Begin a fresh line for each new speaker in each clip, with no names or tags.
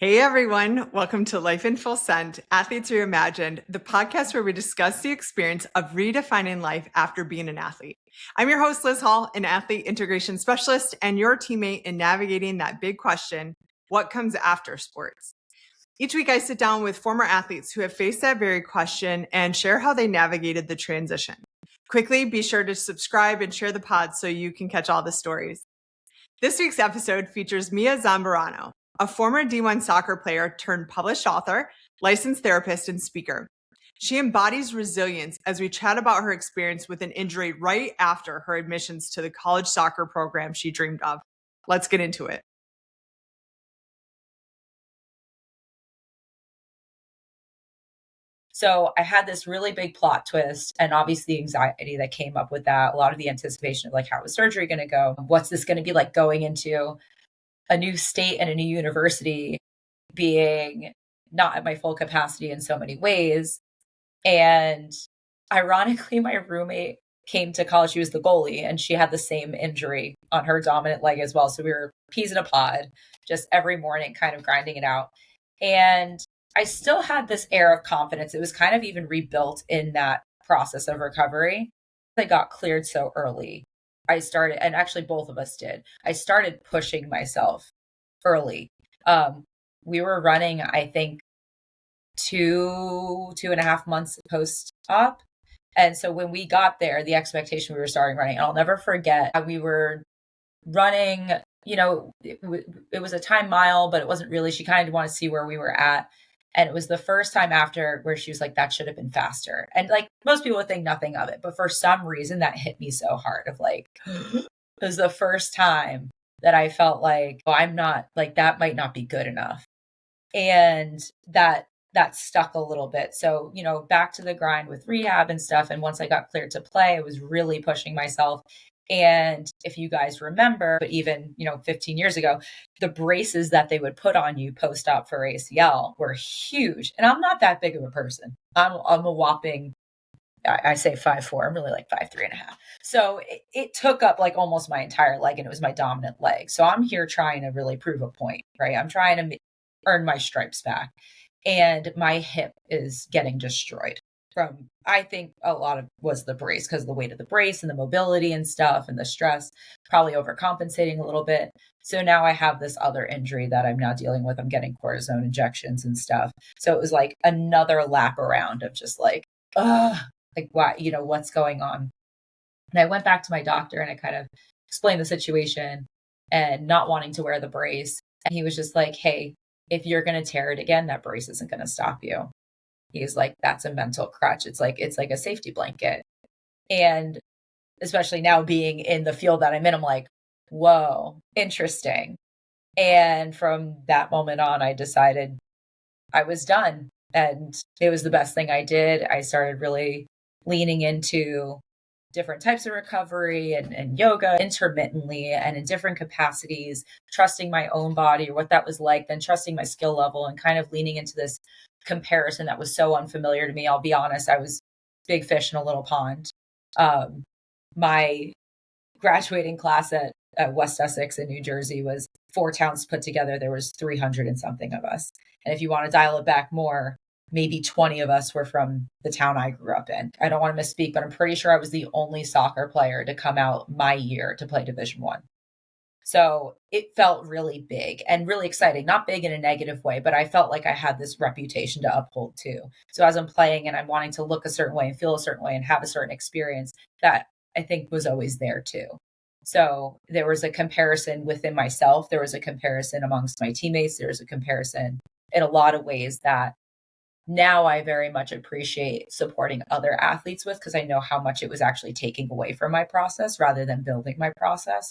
Hey everyone, welcome to Life in Full Send, Athletes Reimagined, the podcast where we discuss the experience of redefining life after being an athlete. I'm your host, Liz Hall, an athlete integration specialist and your teammate in navigating that big question, what comes after sports? Each week I sit down with former athletes who have faced that very question and share how they navigated the transition. Quickly, be sure to subscribe and share the pod so you can catch all the stories. This week's episode features Mia Zambrano, a former D1 soccer player turned published author, licensed therapist, and speaker. She embodies resilience as we chat about her experience with an injury right after her admissions to the college soccer program she dreamed of. Let's get into it.
So I had this really big plot twist and obviously anxiety that came up with that. A lot of the anticipation of like, how is surgery going to go? What's this going to be like going into a new state and a new university, being not at my full capacity in so many ways. And ironically, my roommate came to college. She was the goalie and she had the same injury on her dominant leg as well. So we were peas in a pod, just every morning kind of grinding it out. And I still had this air of confidence. It was kind of even rebuilt in that process of recovery. I got cleared so early. I started, and actually both of us did. I started pushing myself early. We were running, I think, 2.5 months post-op. And so when we got there, the expectation we were starting running, and I'll never forget how we were running, it was a time mile, but it wasn't really, she kind of wanted to see where we were at. And it was the first time after where she was like, that should have been faster. And like most people would think nothing of it. But for some reason that hit me so hard of like, it was the first time that I felt like, oh, I'm not like, that might not be good enough. And that stuck a little bit. So, back to the grind with rehab and stuff. And once I got cleared to play, I was really pushing myself. And if you guys remember, but even, 15 years ago, the braces that they would put on you post-op for ACL were huge. And I'm not that big of a person. I'm a whopping, I say 5'4". I'm really like 5'3.5". So it took up like almost my entire leg, and it was my dominant leg. So I'm here trying to really prove a point, right? I'm trying to earn my stripes back. And my hip is getting destroyed from, I think a lot of was the brace, because of the weight of the brace and the mobility and stuff and the stress, probably overcompensating a little bit. So now I have this other injury that I'm now dealing with. I'm getting cortisone injections and stuff. So it was like another lap around of just like, like what, what's going on? And I went back to my doctor and I kind of explained the situation and not wanting to wear the brace. And he was just like, hey, if you're going to tear it again, that brace isn't going to stop you. He's like, that's a mental crutch. It's like a safety blanket. And especially now being in the field that I'm in, I'm like, whoa, interesting. And from that moment on, I decided I was done. And it was the best thing I did. I started really leaning into different types of recovery and yoga intermittently and in different capacities, trusting my own body or what that was like, then trusting my skill level and kind of leaning into this comparison that was so unfamiliar to me. I'll be honest, I was big fish in a little pond. My graduating class at West Essex in New Jersey was 4 towns put together. There was 300 and something of us. And if you want to dial it back more, maybe 20 of us were from the town I grew up in. I don't want to misspeak, but I'm pretty sure I was the only soccer player to come out my year to play Division 1. So it felt really big and really exciting, not big in a negative way, but I felt like I had this reputation to uphold too. So as I'm playing and I'm wanting to look a certain way and feel a certain way and have a certain experience, that I think was always there too. So there was a comparison within myself. There was a comparison amongst my teammates. There was a comparison in a lot of ways that now I very much appreciate supporting other athletes with, because I know how much it was actually taking away from my process rather than building my process.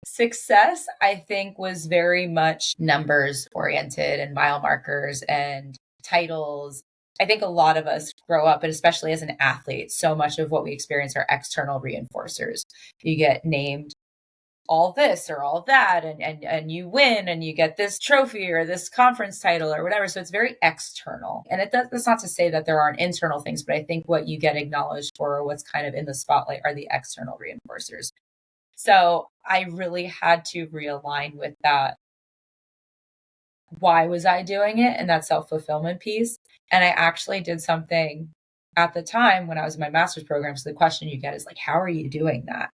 Success, I think, was very much numbers oriented and mile markers and titles. I think a lot of us grow up, and especially as an athlete, so much of what we experience are external reinforcers. You get named all this or all that, and you win and you get this trophy or this conference title or whatever. So it's very external. And that's not to say that there aren't internal things, but I think what you get acknowledged for or what's kind of in the spotlight are the external reinforcers. So I really had to realign with that. Why was I doing it? And that self-fulfillment piece. And I actually did something at the time when I was in my master's program. So the question you get is like, how are you doing that?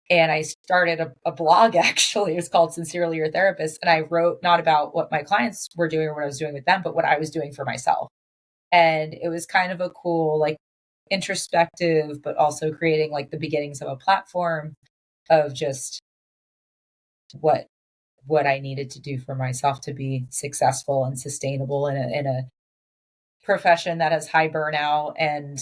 And I started a blog, actually. It's called Sincerely Your Therapist. And I wrote not about what my clients were doing or what I was doing with them, but what I was doing for myself. And it was kind of a cool, like, introspective, but also creating like the beginnings of a platform of just what I needed to do for myself to be successful and sustainable in a profession that has high burnout and,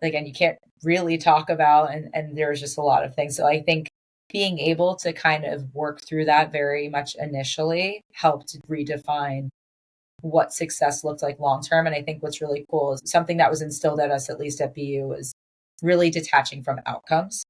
again, you can't really talk about, and there's just a lot of things. So I think being able to kind of work through that very much initially helped redefine what success looked like long term. And I think what's really cool is something that was instilled at us, at least at BU, was really detaching from outcomes,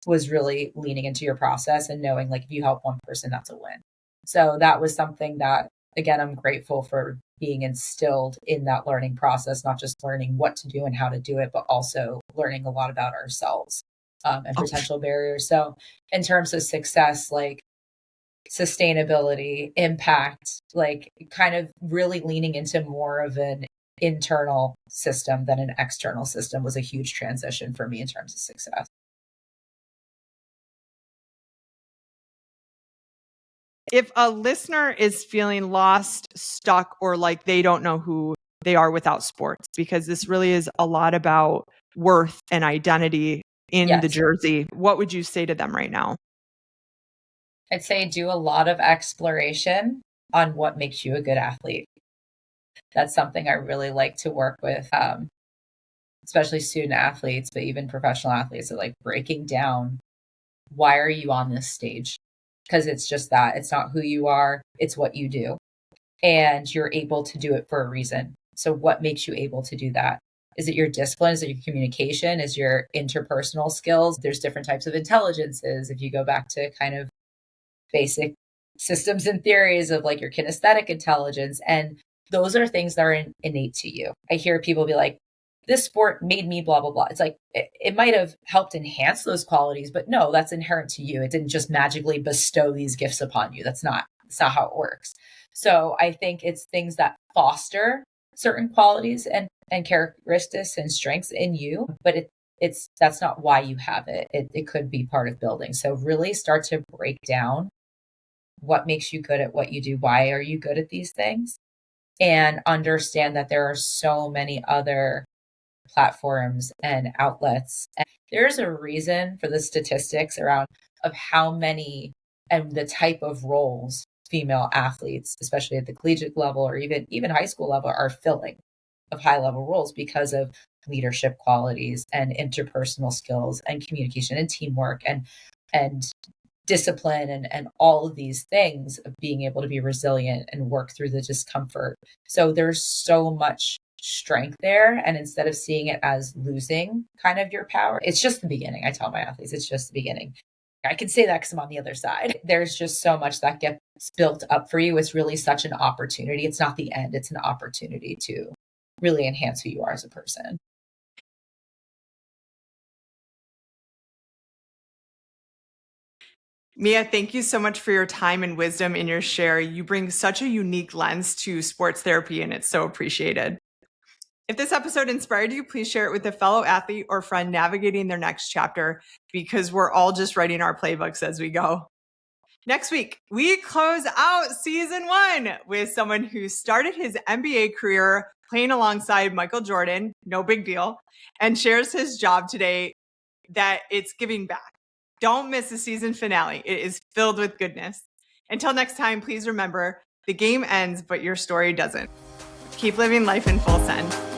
was really leaning into your process and knowing like if you help one person, that's a win. So that was something that, again, I'm grateful for being instilled in that learning process, not just learning what to do and how to do it, but also learning a lot about ourselves and potential barriers. So in terms of success, like sustainability, impact, like kind of really leaning into more of an internal system than an external system was a huge transition for me in terms of success.
If a listener is feeling lost, stuck, or like they don't know who they are without sports, because this really is a lot about worth and identity in the
Yes.
jersey, what would you say to them right now?
I'd say do a lot of exploration on what makes you a good athlete. That's something I really like to work with, especially student athletes, but even professional athletes. So like breaking down, why are you on this stage? Because it's just that. It's not who you are, it's what you do. And you're able to do it for a reason. So what makes you able to do that? Is it your discipline? Is it your communication? Is your interpersonal skills? There's different types of intelligences. If you go back to kind of basic systems and theories of like your kinesthetic intelligence, and those are things that are innate to you. I hear people be like, this sport made me blah, blah, blah. It's like, it might have helped enhance those qualities, but no, that's inherent to you. It didn't just magically bestow these gifts upon you. That's not how it works. So I think it's things that foster certain qualities and characteristics and strengths in you, but that's not why you have it. It could be part of building. So really start to break down what makes you good at what you do. Why are you good at these things? And understand that there are so many other platforms and outlets. And there's a reason for the statistics around of how many and the type of roles female athletes, especially at the collegiate level or even high school level, are filling of high level roles because of leadership qualities and interpersonal skills and communication and teamwork and discipline and all of these things of being able to be resilient and work through the discomfort. So there's so much strength there. And instead of seeing it as losing kind of your power, it's just the beginning. I tell my athletes, it's just the beginning. I can say that because I'm on the other side. There's just so much that gets built up for you. It's really such an opportunity. It's not the end. It's an opportunity to really enhance who you are as a person.
Mia, thank you so much for your time and wisdom in your share. You bring such a unique lens to sports therapy, and it's so appreciated. If this episode inspired you, please share it with a fellow athlete or friend navigating their next chapter, because we're all just writing our playbooks as we go. Next week, we close out season 1 with someone who started his NBA career playing alongside Michael Jordan, no big deal, and shares his job today that it's giving back. Don't miss the season finale. It is filled with goodness. Until next time, please remember, the game ends, but your story doesn't. Keep living life in full send.